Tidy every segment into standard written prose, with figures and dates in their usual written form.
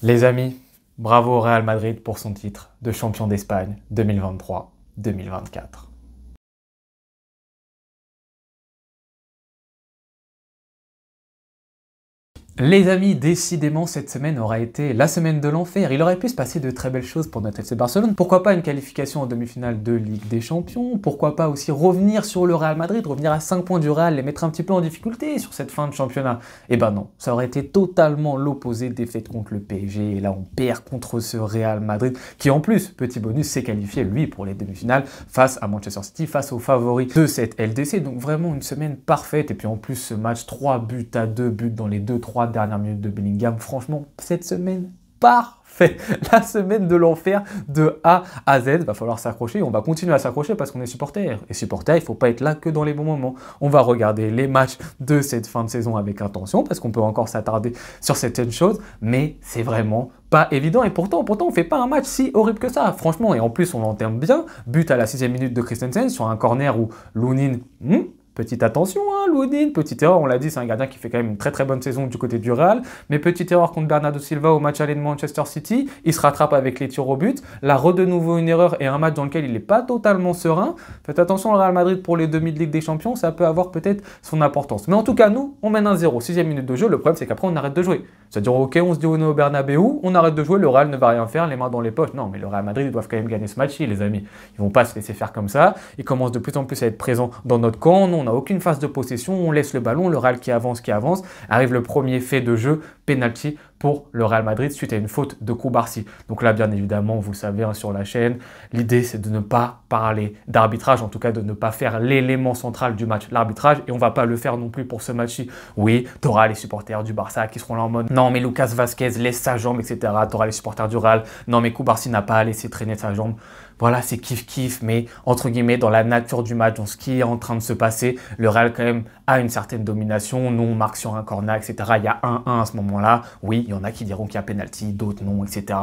Les amis, bravo au Real Madrid pour son titre de champion d'Espagne 2023-2024. Les amis, décidément, cette semaine aura été la semaine de l'enfer. Il aurait pu se passer de très belles choses pour notre FC Barcelone. Pourquoi pas une qualification en demi-finale de Ligue des Champions? Pourquoi pas aussi revenir sur le Real Madrid, revenir à 5 points du Real, les mettre un petit peu en difficulté sur cette fin de championnat? Eh ben non, ça aurait été totalement l'opposé, défaite contre le PSG. Et là, on perd contre ce Real Madrid qui, en plus, petit bonus, s'est qualifié, lui, pour les demi-finales face à Manchester City, face aux favoris de cette LDC. Donc vraiment une semaine parfaite. Et puis en plus, ce match, 3 buts à 2 buts dans les 2-3 dernières minutes de Bellingham. Franchement, cette semaine, parfait. La semaine de l'enfer de A à Z. Va falloir s'accrocher. On va continuer à s'accrocher parce qu'on est supporter. Et supporter, il ne faut pas être là que dans les bons moments. On va regarder les matchs de cette fin de saison avec attention parce qu'on peut encore s'attarder sur certaines choses. Mais c'est vraiment pas évident. Et pourtant, on fait pas un match si horrible que ça. Franchement, et en plus, on l'entame bien. But à la 6e minute de Christensen sur un corner où Lunin... Petite attention, hein, Lunin, petite erreur, on l'a dit, c'est un gardien qui fait quand même une très très bonne saison du côté du Real, mais petite erreur contre Bernardo Silva au match aller de Manchester City, il se rattrape avec les tirs au but, là de nouveau une erreur et un match dans lequel il n'est pas totalement serein. Faites attention au Real Madrid pour les demi de Ligue des Champions, ça peut avoir peut-être son importance. Mais en tout cas, nous, on mène 1-0, 6e minute de jeu, le problème c'est qu'après on arrête de jouer. C'est-à-dire, ok, on se dit au Bernabeu, on arrête de jouer, le Real ne va rien faire, les mains dans les poches. Non, mais le Real Madrid, ils doivent quand même gagner ce match-ci, les amis. Ils vont pas se laisser faire comme ça, ils commencent de plus en plus à être présents dans notre camp, nous, on n'a aucune phase de possession, on laisse le ballon, le Real qui avance, arrive le premier fait de jeu, penalty pour le Real Madrid suite à une faute de Koubarsi. Donc là, bien évidemment, vous savez, hein, sur la chaîne, l'idée c'est de ne pas parler d'arbitrage, en tout cas de ne pas faire l'élément central du match, l'arbitrage, et on va pas le faire non plus pour ce match-ci. Oui, tu auras les supporters du Barça qui seront là en mode « Non, mais Lucas Vazquez laisse sa jambe, etc. » Tu auras les supporters du Real « Non, mais Koubarsi n'a pas à laisser traîner sa jambe. » Voilà, c'est kiff-kiff, mais entre guillemets, dans la nature du match, dans ce qui est en train de se passer, le Real quand même a une certaine domination. Nous, on marque sur un corner, etc. Il y a 1-1 à ce moment-là. Oui, il y en a qui diront qu'il y a penalty, d'autres non, etc.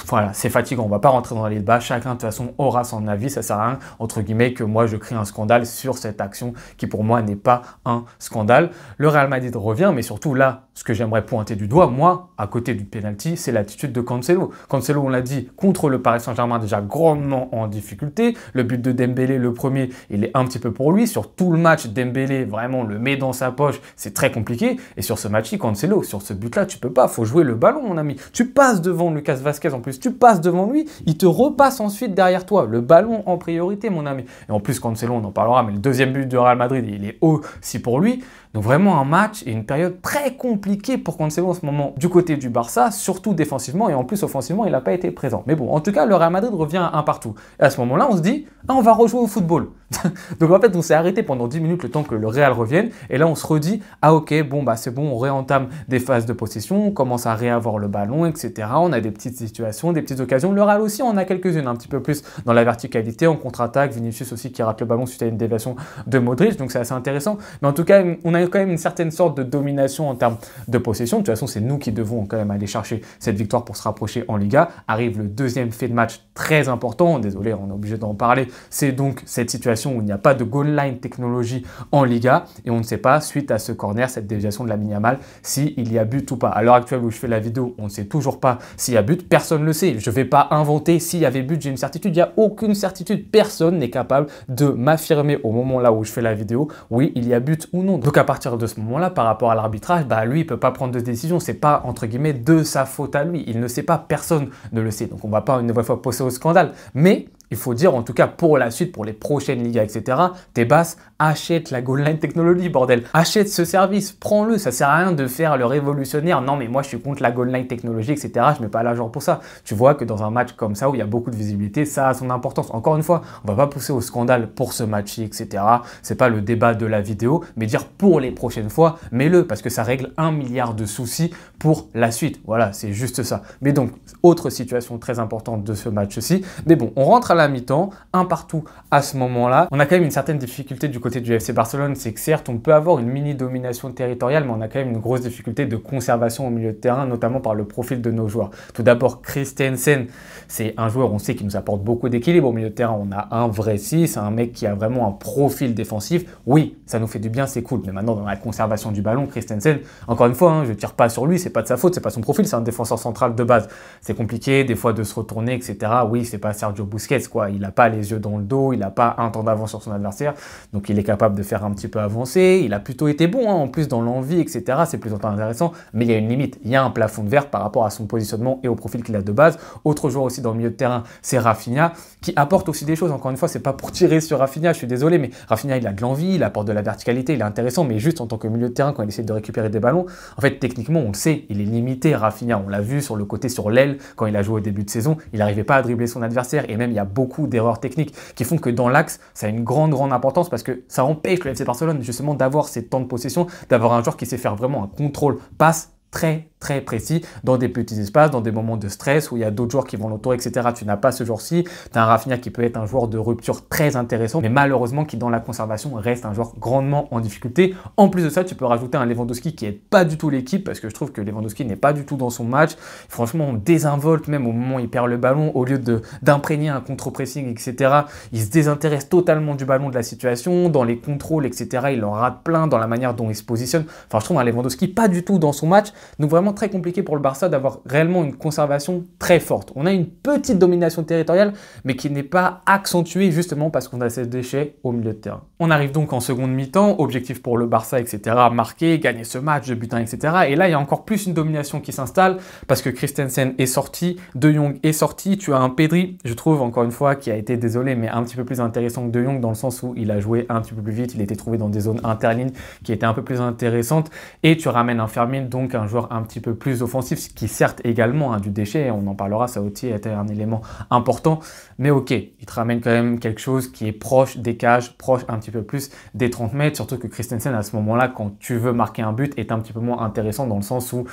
Voilà, c'est fatigant. On va pas rentrer dans les débats. Chacun, de toute façon, aura son avis. Ça sert à rien, entre guillemets, que moi, je crée un scandale sur cette action qui, pour moi, n'est pas un scandale. Le Real Madrid revient, mais surtout là, ce que j'aimerais pointer du doigt, moi, à côté du penalty, c'est l'attitude de Cancelo. Cancelo, on l'a dit, contre le Paris Saint-Germain, déjà grandement en difficulté. Le but de Dembélé, le premier, il est un petit peu pour lui. Sur tout le match, Dembélé vraiment le met dans sa poche. C'est très compliqué. Et sur ce match-ci, Cancelo, sur ce but-là, tu peux pas. Faut jouer le ballon, mon ami. Tu passes devant Lucas Vazquez en plus. Tu passes devant lui. Il te repasse ensuite derrière toi. Le ballon en priorité, mon ami. Et en plus, Cancelo, on en parlera, mais le deuxième but de Real Madrid, il est aussi pour lui. Donc vraiment un match et une période très compliquée pour Cancelo en ce moment du côté du Barça, surtout défensivement et en plus offensivement, il n'a pas été présent. Mais bon, en tout cas, le Real Madrid revient un partout. Et à ce moment-là, on se dit, ah, on va rejouer au football. Donc en fait, on s'est arrêté pendant 10 minutes le temps que le Real revienne. Et là, on se redit, ah ok, bon, bah c'est bon, on réentame des phases de possession, on commence à réavoir le ballon, etc. On a des petites situations, des petites occasions. Le Real aussi, on a quelques-unes, un petit peu plus dans la verticalité, en contre-attaque. Vinicius aussi qui rate le ballon suite à une déviation de Modric. Donc c'est assez intéressant. Mais en tout cas, on a quand même une certaine sorte de domination en termes de possession. De toute façon, c'est nous qui devons quand même aller chercher cette victoire pour se rapprocher en Liga. Arrive le deuxième fait de match très important. Désolé, on est obligé d'en parler. C'est donc cette situation où il n'y a pas de goal line technologie en Liga et on ne sait pas, suite à ce corner, cette déviation de Lamine Yamal, s'il y a but ou pas. À l'heure actuelle où je fais la vidéo, on ne sait toujours pas s'il y a but. Personne ne le sait. Je ne vais pas inventer s'il y avait but, j'ai une certitude. Il n'y a aucune certitude. Personne n'est capable de m'affirmer au moment là où je fais la vidéo, oui, il y a but ou non. Donc à partir de ce moment-là, par rapport à l'arbitrage, bah lui, il peut pas prendre de décision. C'est pas, entre guillemets, de sa faute à lui. Il ne sait pas, personne ne le sait. Donc on va pas une nouvelle fois pousser au scandale. Mais il faut dire, en tout cas pour la suite, pour les prochaines ligas, etc., Tebas achète la goal line technology, bordel. Achète ce service, prends-le. Ça sert à rien de faire le révolutionnaire. Non, mais moi, je suis contre la goal line technology, etc. Je mets pas l'argent pour ça. Tu vois que dans un match comme ça, où il y a beaucoup de visibilité, ça a son importance. Encore une fois, on va pas pousser au scandale pour ce match-ci, etc. C'est pas le débat de la vidéo, mais dire pour les prochaines fois, mets-le, parce que ça règle 1 milliard de soucis pour la suite. Voilà, c'est juste ça. Mais donc, autre situation très importante de ce match-ci. Mais bon, on rentre à la mi-temps, un partout à ce moment-là. On a quand même une certaine difficulté du côté du FC Barcelone, c'est que certes, on peut avoir une mini-domination territoriale, mais on a quand même une grosse difficulté de conservation au milieu de terrain, notamment par le profil de nos joueurs. Tout d'abord, Christensen, c'est un joueur, on sait, qui nous apporte beaucoup d'équilibre au milieu de terrain. On a un vrai 6, un mec qui a vraiment un profil défensif. Oui, ça nous fait du bien, c'est cool. Mais maintenant, dans la conservation du ballon, Christensen, encore une fois, je ne tire pas sur lui, c'est pas de sa faute, c'est pas son profil, c'est un défenseur central de base. C'est compliqué, des fois, de se retourner, etc. Oui, c'est pas Sergio Busquets, quoi. Il n'a pas les yeux dans le dos, il n'a pas un temps d'avance sur son adversaire. Donc, il est capable de faire un petit peu avancer. Il a plutôt été bon, en plus, dans l'envie, etc. C'est plutôt intéressant. Mais il y a une limite. Il y a un plafond de verre par rapport à son positionnement et au profil qu'il a de base. Autre joueur aussi dans le milieu de terrain, c'est Rafinha, qui apporte aussi des choses. Encore une fois, c'est pas pour tirer sur Rafinha, je suis désolé, mais Rafinha, il a de l'envie, il apporte de la verticalité, il est intéressant, mais juste en tant que milieu de terrain, quand il essaie de récupérer des ballons, en fait, techniquement, on le sait, il est limité, Rafinha. On l'a vu sur le côté, sur l'aile, quand il a joué au début de saison, il n'arrivait pas à dribbler son adversaire, et même, il y a beaucoup d'erreurs techniques qui font que dans l'axe, ça a une grande importance parce que ça empêche le FC Barcelone, justement, d'avoir ces temps de possession, d'avoir un joueur qui sait faire vraiment un contrôle passe très précis dans des petits espaces, dans des moments de stress où il y a d'autres joueurs qui vont l'entourer, etc. Tu n'as pas ce joueur-ci. Tu as un Rafinha qui peut être un joueur de rupture très intéressant, mais malheureusement qui dans la conservation reste un joueur grandement en difficulté. En plus de ça, tu peux rajouter un Lewandowski qui n'aide pas du tout l'équipe parce que je trouve que Lewandowski n'est pas du tout dans son match. Franchement, on désinvolte même au moment où il perd le ballon. Au lieu d'imprégner un contre-pressing, etc., il se désintéresse totalement du ballon, de la situation, dans les contrôles, etc. Il en rate plein dans la manière dont il se positionne. Enfin, je trouve un Lewandowski pas du tout dans son match. Donc vraiment très compliqué pour le Barça d'avoir réellement une conservation très forte. On a une petite domination territoriale, mais qui n'est pas accentuée justement parce qu'on a ces déchets au milieu de terrain. On arrive donc en seconde mi-temps, objectif pour le Barça, etc. Marquer, gagner ce match, de butin, etc. Et là, il y a encore plus une domination qui s'installe parce que Christensen est sorti, De Jong est sorti, tu as un Pedri, je trouve encore une fois, qui a été, désolé, mais un petit peu plus intéressant que De Jong dans le sens où il a joué un petit peu plus vite, il était trouvé dans des zones interlignes qui étaient un peu plus intéressantes et tu ramènes un Fermin, donc un joueur un petit peu plus offensif, ce qui certes également du déchet, on en parlera, ça aussi a été un élément important, mais ok, il te ramène quand même quelque chose qui est proche des cages, proche un petit peu plus des 30 mètres, surtout que Christensen à ce moment-là, quand tu veux marquer un but, est un petit peu moins intéressant dans le sens où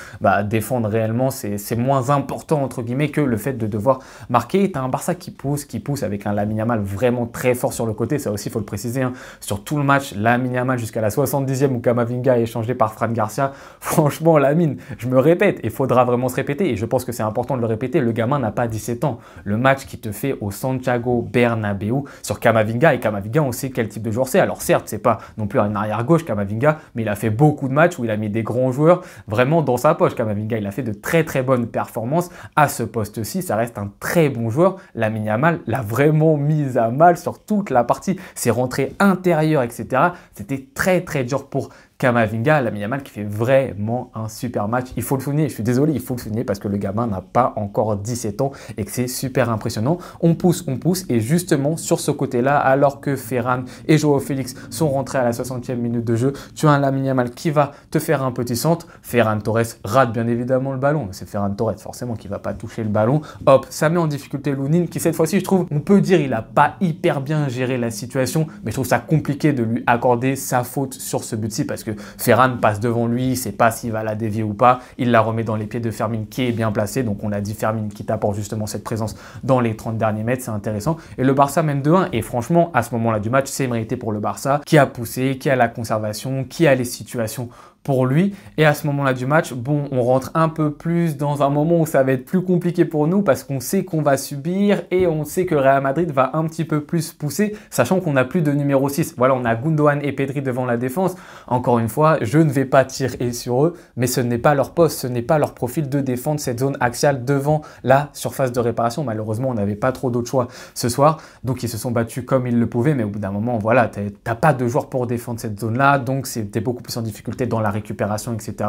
défendre réellement, c'est moins important entre guillemets que le fait de devoir marquer. Tu as un Barça qui pousse avec un Lamine Yamal vraiment très fort sur le côté, ça aussi il faut le préciser, sur tout le match, Lamine Yamal jusqu'à la 70e où Camavinga est échangé par Fran Garcia, franchement Lamine, je me répète, il faudra vraiment se répéter et je pense que c'est important de le répéter, le gamin n'a pas 17 ans. Le match qui te fait au Santiago Bernabéu sur Camavinga, et Camavinga on sait quel type de joueur c'est. Alors certes c'est pas non plus un arrière gauche Camavinga, mais il a fait beaucoup de matchs où il a mis des grands joueurs vraiment dans sa poche. Camavinga il a fait de très bonnes performances à ce poste-ci, ça reste un très bon joueur. Lamine Yamal l'a vraiment mis à mal sur toute la partie, ses rentrées intérieures, etc. C'était très dur pour Camavinga, Lamine Yamal qui fait vraiment un super match. Il faut le souligner, je suis désolé, il faut le souligner parce que le gamin n'a pas encore 17 ans et que c'est super impressionnant. On pousse et justement sur ce côté-là, alors que Ferran et Joao Félix sont rentrés à la 60e minute de jeu, tu as un Lamine Yamal qui va te faire un petit centre. Ferran Torres rate bien évidemment le ballon, c'est Ferran Torres forcément qui va pas toucher le ballon. Hop, ça met en difficulté Lunin qui cette fois-ci je trouve, on peut dire il a pas hyper bien géré la situation, mais je trouve ça compliqué de lui accorder sa faute sur ce but-ci parce que Ferran passe devant lui, il ne sait pas s'il va la dévier ou pas, il la remet dans les pieds de Fermin qui est bien placé, donc on l'a dit Fermin qui t'apporte justement cette présence dans les 30 derniers mètres, c'est intéressant, et le Barça mène 2-1, et franchement à ce moment-là du match c'est mérité pour le Barça, qui a poussé, qui a la conservation, qui a les situations pour lui. Et à ce moment-là du match, bon, on rentre un peu plus dans un moment où ça va être plus compliqué pour nous parce qu'on sait qu'on va subir et on sait que Real Madrid va un petit peu plus pousser, sachant qu'on n'a plus de numéro 6. Voilà, on a Gundogan et Pedri devant la défense. Encore une fois, je ne vais pas tirer sur eux, mais ce n'est pas leur poste, ce n'est pas leur profil de défendre cette zone axiale devant la surface de réparation. Malheureusement, on n'avait pas trop d'autres choix ce soir, donc ils se sont battus comme ils le pouvaient, mais au bout d'un moment, voilà, t'as pas de joueurs pour défendre cette zone-là, donc c'était beaucoup plus en difficulté dans la récupération, etc.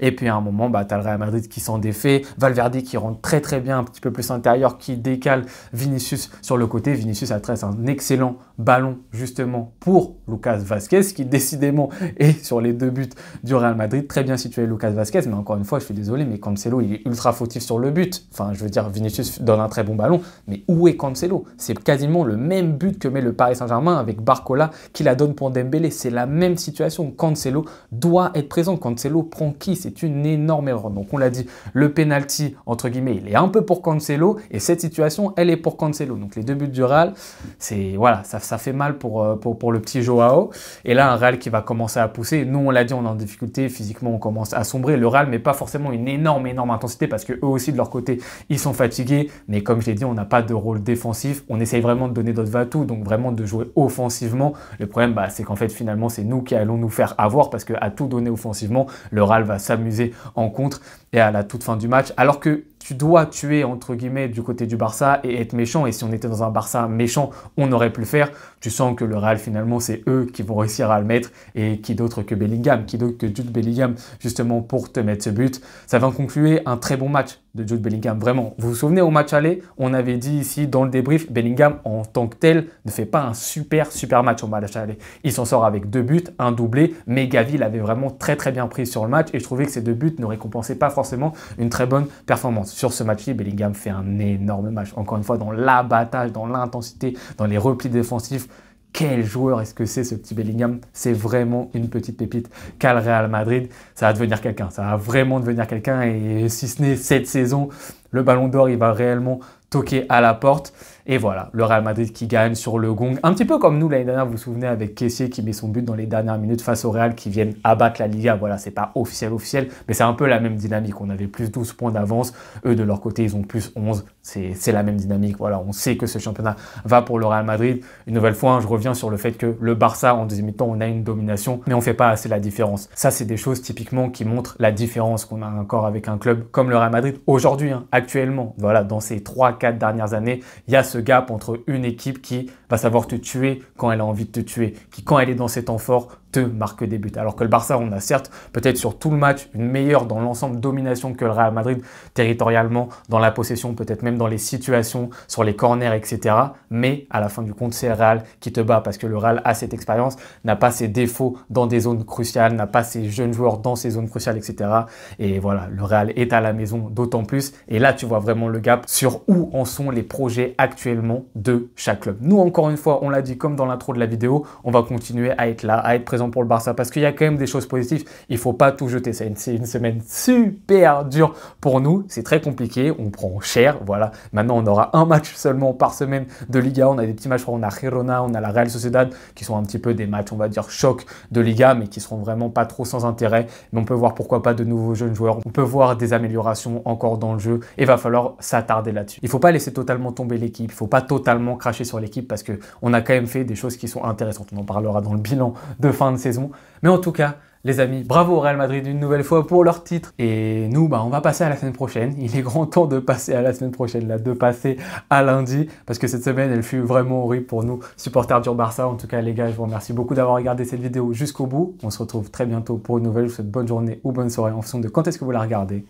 Et puis à un moment, tu as le Real Madrid qui s'en défait, Valverde qui rentre très bien, un petit peu plus intérieur, qui décale Vinicius sur le côté. Vinicius adresse un excellent ballon justement pour Lucas Vazquez, qui décidément est sur les 2 buts du Real Madrid. Très bien situé Lucas Vazquez, mais encore une fois, je suis désolé, mais Cancelo, il est ultra fautif sur le but. Enfin, je veux dire, Vinicius donne un très bon ballon, mais où est Cancelo? C'est quasiment le même but que met le Paris Saint-Germain avec Barcola qui la donne pour Dembélé. C'est la même situation. Cancelo doit être présent. Cancelo prend qui? C'est une énorme erreur. Donc on l'a dit, le penalty, entre guillemets, il est un peu pour Cancelo et cette situation, elle est pour Cancelo. Donc les deux buts du Real, c'est voilà, ça fait mal pour le petit Joao. Et là, un Real qui va commencer à pousser. Nous, on l'a dit, on est en difficulté. Physiquement, on commence à sombrer. Le Real, mais pas forcément une énorme intensité parce que eux aussi, de leur côté, ils sont fatigués. Mais comme je l'ai dit, on n'a pas de rôle défensif. On essaye vraiment de donner notre va-tout, donc vraiment de jouer offensivement. Le problème, c'est qu'en fait, finalement, c'est nous qui allons nous faire avoir parce qu'à tout donner offensivement, le Real va s'amuser en contre et à la toute fin du match. Alors que tu dois tuer, entre guillemets, du côté du Barça et être méchant. Et si on était dans un Barça méchant, on aurait pu le faire. Tu sens que le Real, finalement, c'est eux qui vont réussir à le mettre. Et qui d'autre que Bellingham, qui d'autre que Jude Bellingham, justement, pour te mettre ce but. Ça va conclure un très bon match de Jude Bellingham, vraiment. Vous vous souvenez, au match aller, on avait dit ici, dans le débrief, Bellingham, en tant que tel, ne fait pas un super match au match aller. Il s'en sort avec 2 buts, un doublé, mais Gavi l'avait vraiment très bien pris sur le match. Et je trouvais que ces 2 buts ne récompensaient pas forcément une très bonne performance. Sur ce match-ci, Bellingham fait un énorme match. Encore une fois, dans l'abattage, dans l'intensité, dans les replis défensifs. Quel joueur est-ce que c'est ce petit Bellingham? C'est vraiment une petite pépite qu'a le Real Madrid. Ça va devenir quelqu'un, ça va vraiment devenir quelqu'un. Et si ce n'est cette saison, le Ballon d'Or, il va réellement toquer à la porte. Et voilà, le Real Madrid qui gagne sur le gong. Un petit peu comme nous l'année dernière, vous vous souvenez, avec Kessié qui met son but dans les dernières minutes face au Real qui viennent abattre la Liga. Voilà, c'est pas officiel, mais c'est un peu la même dynamique. On avait plus 12 points d'avance. Eux, de leur côté, ils ont plus 11. C'est la même dynamique. Voilà, on sait que ce championnat va pour le Real Madrid. Une nouvelle fois, je reviens sur le fait que le Barça, en deuxième mi-temps, on a une domination, mais on fait pas assez la différence. Ça, c'est des choses typiquement qui montrent la différence qu'on a encore avec un club comme le Real Madrid aujourd'hui, actuellement. Voilà, dans ces 3-4 dernières années, il y a ce gap entre une équipe qui va savoir te tuer quand elle a envie de te tuer, qui quand elle est dans ses temps forts, te marque des buts. Alors que le Barça, on a certes peut-être sur tout le match une meilleure dans l'ensemble domination que le Real Madrid territorialement, dans la possession, peut-être même dans les situations, sur les corners, etc. Mais à la fin du compte, c'est le Real qui te bat parce que le Real a cette expérience, n'a pas ses défauts dans des zones cruciales, n'a pas ses jeunes joueurs dans ces zones cruciales, etc. Et voilà, le Real est à la maison d'autant plus. Et là, tu vois vraiment le gap sur où en sont les projets actuellement de chaque club. Nous, encore une fois, on l'a dit comme dans l'intro de la vidéo, on va continuer à être là, à être présent pour le Barça parce qu'il y a quand même des choses positives. Il ne faut pas tout jeter. C'est une semaine super dure pour nous. C'est très compliqué. On prend cher. Voilà. Maintenant, on aura un match seulement par semaine de Liga. On a des petits matchs. On a Girona, on a la Real Sociedad qui sont un petit peu des matchs, on va dire, choc de Liga, mais qui seront vraiment pas trop sans intérêt. Mais on peut voir pourquoi pas de nouveaux jeunes joueurs. On peut voir des améliorations encore dans le jeu. Et il va falloir s'attarder là-dessus. Il ne faut pas laisser totalement tomber l'équipe. Il ne faut pas totalement cracher sur l'équipe parce qu'on a quand même fait des choses qui sont intéressantes. On en parlera dans le bilan de fin de saison. Mais en tout cas, les amis, bravo au Real Madrid une nouvelle fois pour leur titre. Et nous, on va passer à la semaine prochaine. Il est grand temps de passer à la semaine prochaine, là, de passer à lundi. Parce que cette semaine, elle fut vraiment horrible pour nous, supporters du Barça. En tout cas, les gars, je vous remercie beaucoup d'avoir regardé cette vidéo jusqu'au bout. On se retrouve très bientôt pour une nouvelle. Je vous souhaite bonne journée ou bonne soirée en fonction de quand est-ce que vous la regardez.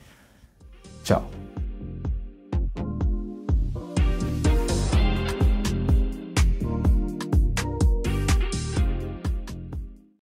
Ciao.